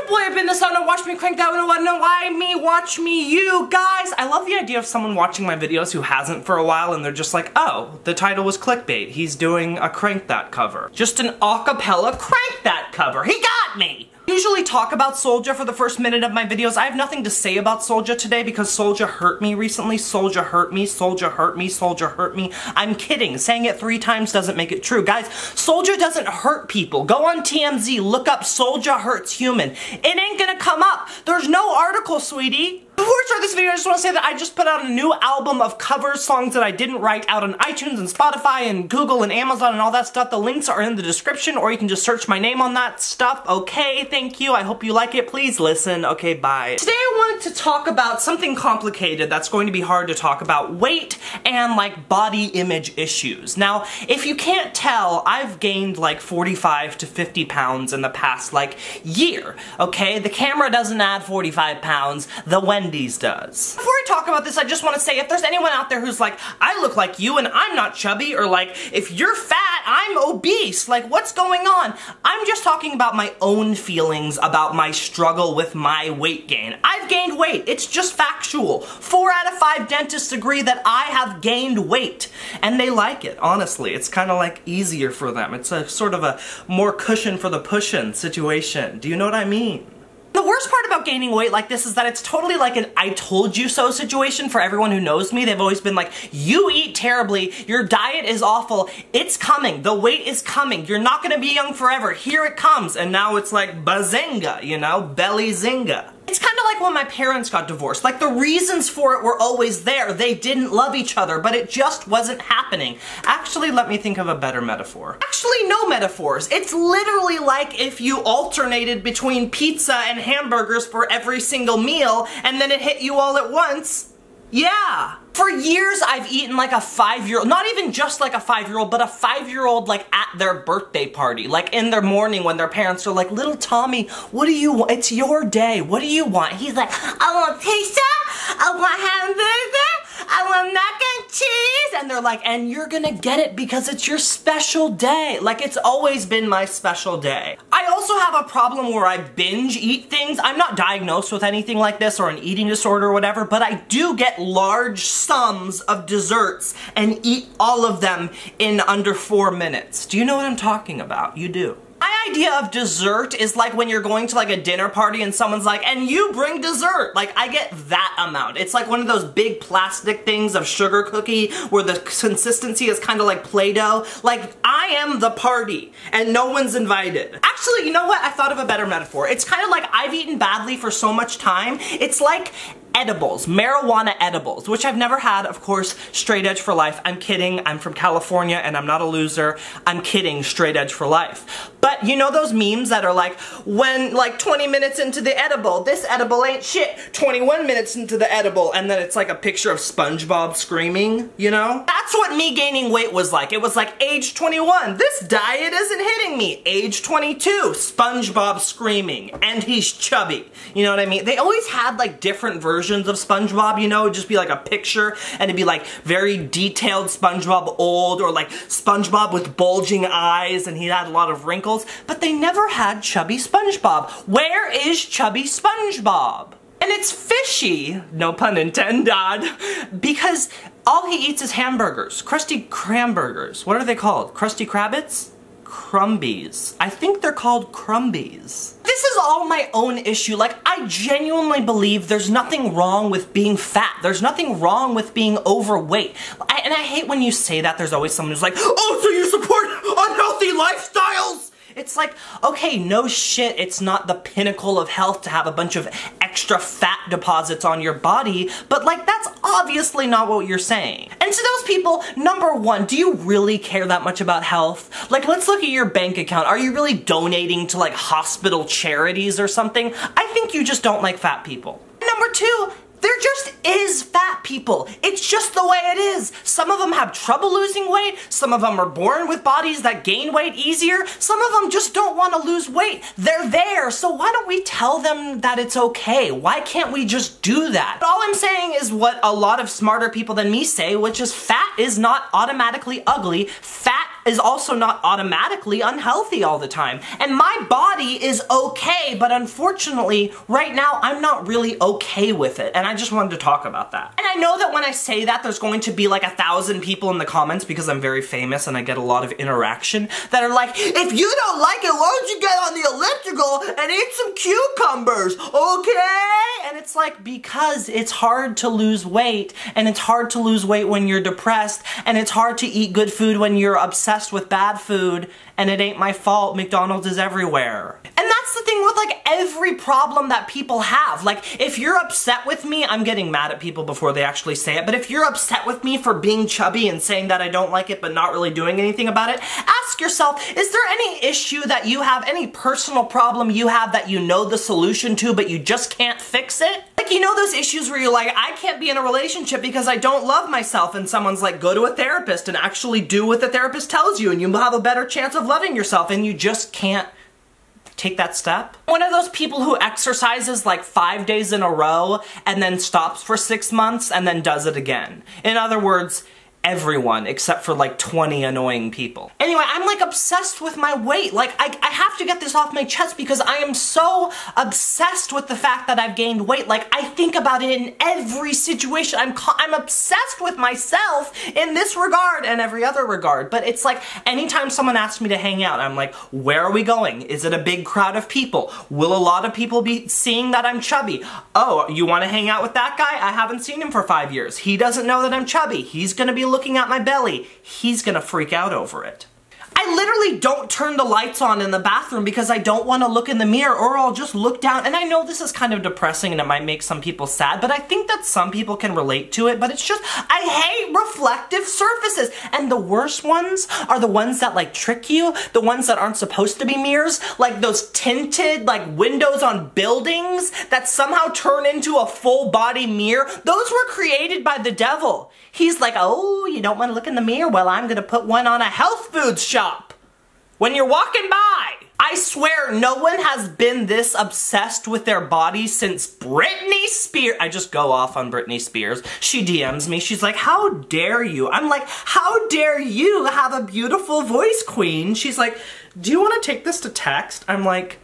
boy, I've been the sun, watch me crank that one, no, why me, watch me, you guys. I love the idea of someone watching my videos who hasn't for a while and they're just like, oh, the title was clickbait. He's doing a Crank That cover. Just an acapella Crank That cover. He got me! I usually talk about Soulja for the first minute of my videos. I have nothing to say about Soulja today because Soulja hurt me recently. Soulja hurt me, Soulja hurt me, Soulja hurt me. I'm kidding. Saying it 3 times doesn't make it true. Guys, Soulja doesn't hurt people. Go on TMZ, look up Soulja hurts human. It ain't gonna come up. There's no article, sweetie. Before I start this video, I just want to say that I just put out a new album of covers, songs that I didn't write, out on iTunes and Spotify and Google and Amazon and all that stuff. The links are in the description, or you can just search my name on that stuff. Okay, thank you. I hope you like it. Please listen. Okay, bye. Today I wanted to talk about something complicated that's going to be hard to talk about: weight and like body image issues. Now, if you can't tell, I've gained like 45 to 50 pounds in the past like year, okay? The camera doesn't add 45 pounds, the Wendy's does. Before I talk about this, I just want to say, if there's anyone out there who's like, I look like you and I'm not chubby, or like, if you're fat, I'm obese, like what's going on? I'm just talking about my own feelings about my struggle with my weight gain. I've gained weight. It's just factual. 4 out of 5 dentists agree that I have gained weight, and they like it, honestly. It's kind of like easier for them. It's a sort of a more cushion for the pushin' situation. Do you know what I mean? The worst part about gaining weight like this is that it's totally like an I told you so situation for everyone who knows me. They've always been like, you eat terribly, your diet is awful, it's coming, the weight is coming, you're not gonna be young forever, here it comes. And now it's like bazinga, you know, belly zinga. It's kind of like when my parents got divorced. Like, the reasons for it were always there. They didn't love each other, but it just wasn't happening. Actually, let me think of a better metaphor. Actually, no metaphors. It's literally like if you alternated between pizza and hamburgers for every single meal, and then it hit you all at once. Yeah. For years, I've eaten like a 5-year-old, not even just like a 5-year-old, but a 5-year-old like at their birthday party, like in their morning when their parents are like, little Tommy, what do you want? It's your day. What do you want? He's like, I want pizza, I want hamburger, I want mac and cheese. And they're like, and you're gonna get it because it's your special day. Like, it's always been my special day. I also have a problem where I binge eat things. I'm not diagnosed with anything like this or an eating disorder or whatever, but I do get large sums of desserts and eat all of them in under 4 minutes. Do you know what I'm talking about? You do. My idea of dessert is like when you're going to like a dinner party and someone's like, and you bring dessert. Like, I get that amount. It's like one of those big plastic things of sugar cookie where the consistency is kind of like Play-Doh. Like, I am the party and no one's invited. Actually, you know what? I thought of a better metaphor. It's kind of like I've eaten badly for so much time. It's like edibles, marijuana edibles, which I've never had, of course, straight edge for life. I'm kidding, I'm from California and I'm not a loser. I'm kidding, straight edge for life. But you know those memes that are like, when like 20 minutes into the edible, this edible ain't shit, 21 minutes into the edible, and then it's like a picture of SpongeBob screaming, you know? That's what me gaining weight was like. It was like, age 21, this diet isn't hitting me. Age 22, SpongeBob screaming, and he's chubby. You know what I mean? They always had like different versions of SpongeBob, you know? It'd just be like a picture, and it'd be like very detailed SpongeBob old, or like SpongeBob with bulging eyes, and he had a lot of wrinkles, but they never had chubby SpongeBob. Where is chubby SpongeBob? And it's fishy, no pun intended, because all he eats is hamburgers. Krusty Kramburgers. What are they called? Krusty Krabbits? Crumbies. I think they're called Crumbies. This is all my own issue. Like, I genuinely believe there's nothing wrong with being fat. There's nothing wrong with being overweight. And I hate when you say that. There's always someone who's like, oh, so you support unhealthy lifestyles? It's like, okay, no shit, it's not the pinnacle of health to have a bunch of extra fat deposits on your body, but like, that's obviously not what you're saying. And to those people, number one, do you really care that much about health? Like, let's look at your bank account. Are you really donating to like hospital charities or something? I think you just don't like fat people. Number two, there just is fat people. It's just the way it is. Some of them have trouble losing weight. Some of them are born with bodies that gain weight easier. Some of them just don't want to lose weight. They're there, so why don't we tell them that it's okay? Why can't we just do that? All I'm saying is what a lot of smarter people than me say, which is fat is not automatically ugly. Fat is also not automatically unhealthy all the time. And my body is okay, but unfortunately, right now, I'm not really okay with it. And I just wanted to talk about that. And I know that when I say that, there's going to be like 1,000 people in the comments, because I'm very famous and I get a lot of interaction, that are like, if you don't like it, why don't you get on the elliptical and eat some cucumbers, okay? And it's like, because it's hard to lose weight, and it's hard to lose weight when you're depressed, and it's hard to eat good food when you're obsessed with bad food, and it ain't my fault, McDonald's is everywhere. And that's the thing with like every problem that people have. Like, if you're upset with me, I'm getting mad at people before they actually say it, but if you're upset with me for being chubby and saying that I don't like it but not really doing anything about it, ask yourself, is there any issue that you have, any personal problem you have that you know the solution to but you just can't fix it? Like, you know those issues where you're like, I can't be in a relationship because I don't love myself, and someone's like, go to a therapist and actually do what the therapist tells you and you'll have a better chance of loving yourself, and you just can't take that step? One of those people who exercises like 5 days in a row and then stops for 6 months and then does it again. In other words, everyone except for like 20 annoying people. Anyway, I'm like obsessed with my weight. Like, I have to get this off my chest because I am so obsessed with the fact that I've gained weight. Like, I think about it in every situation. I'm obsessed with myself in this regard and every other regard. But it's like, anytime someone asks me to hang out, I'm like, where are we going? Is it a big crowd of people? Will a lot of people be seeing that I'm chubby? Oh, you want to hang out with that guy? I haven't seen him for 5 years. He doesn't know that I'm chubby. He's gonna be looking at my belly. He's gonna freak out over it. I literally don't turn the lights on in the bathroom because I don't want to look in the mirror, or I'll just look down. And I know this is kind of depressing and it might make some people sad, but I think that some people can relate to it. But it's just, I hate reflective surfaces. And the worst ones are the ones that like trick you, the ones that aren't supposed to be mirrors, like those tinted like windows on buildings that somehow turn into a full body mirror. Those were created by the devil. He's like, oh, you don't want to look in the mirror? Well, I'm gonna put one on a health food shop when you're walking by. I swear no one has been this obsessed with their body since Britney Spears. I just go off on Britney Spears. She DMs me. She's like, how dare you? I'm like, how dare you have a beautiful voice, queen? She's like, do you want to take this to text? I'm like,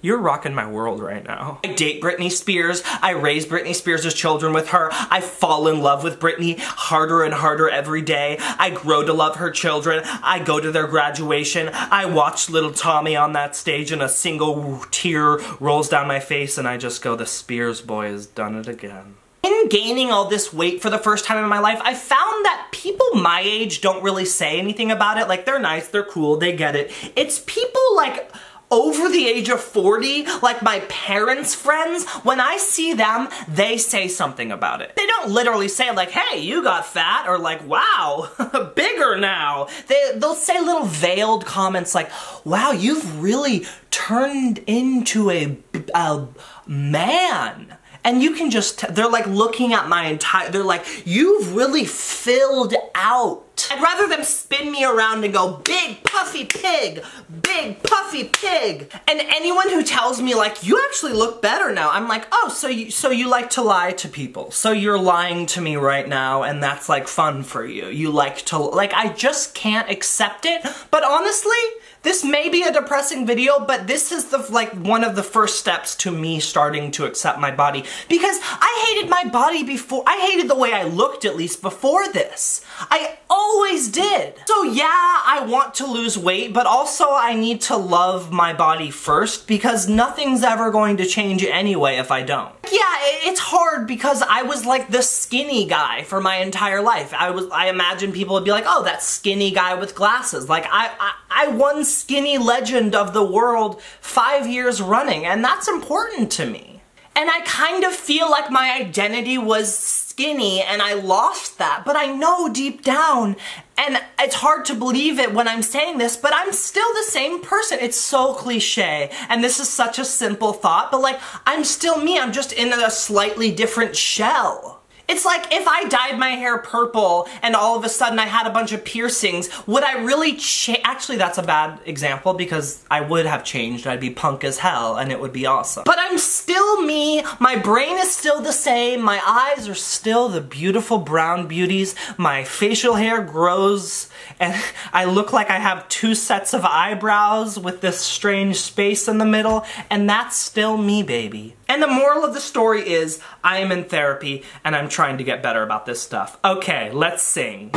you're rocking my world right now. I date Britney Spears. I raise Britney Spears' children with her. I fall in love with Britney harder and harder every day. I grow to love her children. I go to their graduation. I watch little Tommy on that stage and a single tear rolls down my face and I just go, the Spears boy has done it again. In gaining all this weight for the first time in my life, I found that people my age don't really say anything about it. Like, they're nice, they're cool, they get it. It's people like over the age of 40, like my parents' friends, when I see them, they say something about it. They don't literally say like, hey, you got fat, or like, wow, bigger now. They'll say little veiled comments like, wow, you've really turned into a man. And you can just, they're like looking at my entire, they're like, you've really filled out. I'd rather them spin me around and go, big puffy pig, big puffy pig. And anyone who tells me like, you actually look better now, I'm like, oh, so you like to lie to people. So you're lying to me right now and that's like fun for you. You like to, like, I just can't accept it. But honestly, this may be a depressing video, but this is the like one of the first steps to me starting to accept my body. Because I hated my body before, I hated the way I looked at least before this. I always did. So yeah, I want to lose weight, but also I need to love my body first because nothing's ever going to change anyway if I don't. Yeah, it's hard because I was like the skinny guy for my entire life. I imagine people would be like, oh, that skinny guy with glasses. Like, I won Skinny Legend of the World 5 years running, and that's important to me. And I kind of feel like my identity was skinny and I lost that, but I know deep down, and it's hard to believe it when I'm saying this, but I'm still the same person. It's so cliche, and this is such a simple thought, but like, I'm still me, I'm just in a slightly different shell. It's like if I dyed my hair purple and all of a sudden I had a bunch of piercings, would I really actually, that's a bad example because I would have changed. I'd be punk as hell and it would be awesome. But I'm still me, my brain is still the same, my eyes are still the beautiful brown beauties, my facial hair grows and I look like I have 2 sets of eyebrows with this strange space in the middle, and that's still me, baby. And the moral of the story is, I am in therapy and I'm trying to get better about this stuff. Okay, let's sing.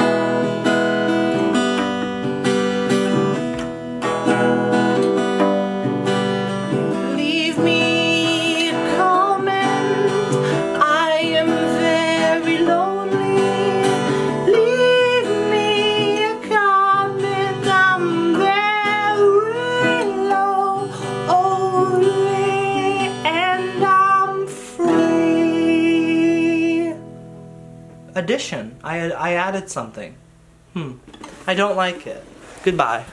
Leave me a comment, I am very lonely. Leave me a comment, I'm very low, only, and I'm free. Addition. I added something. I don't like it. Goodbye.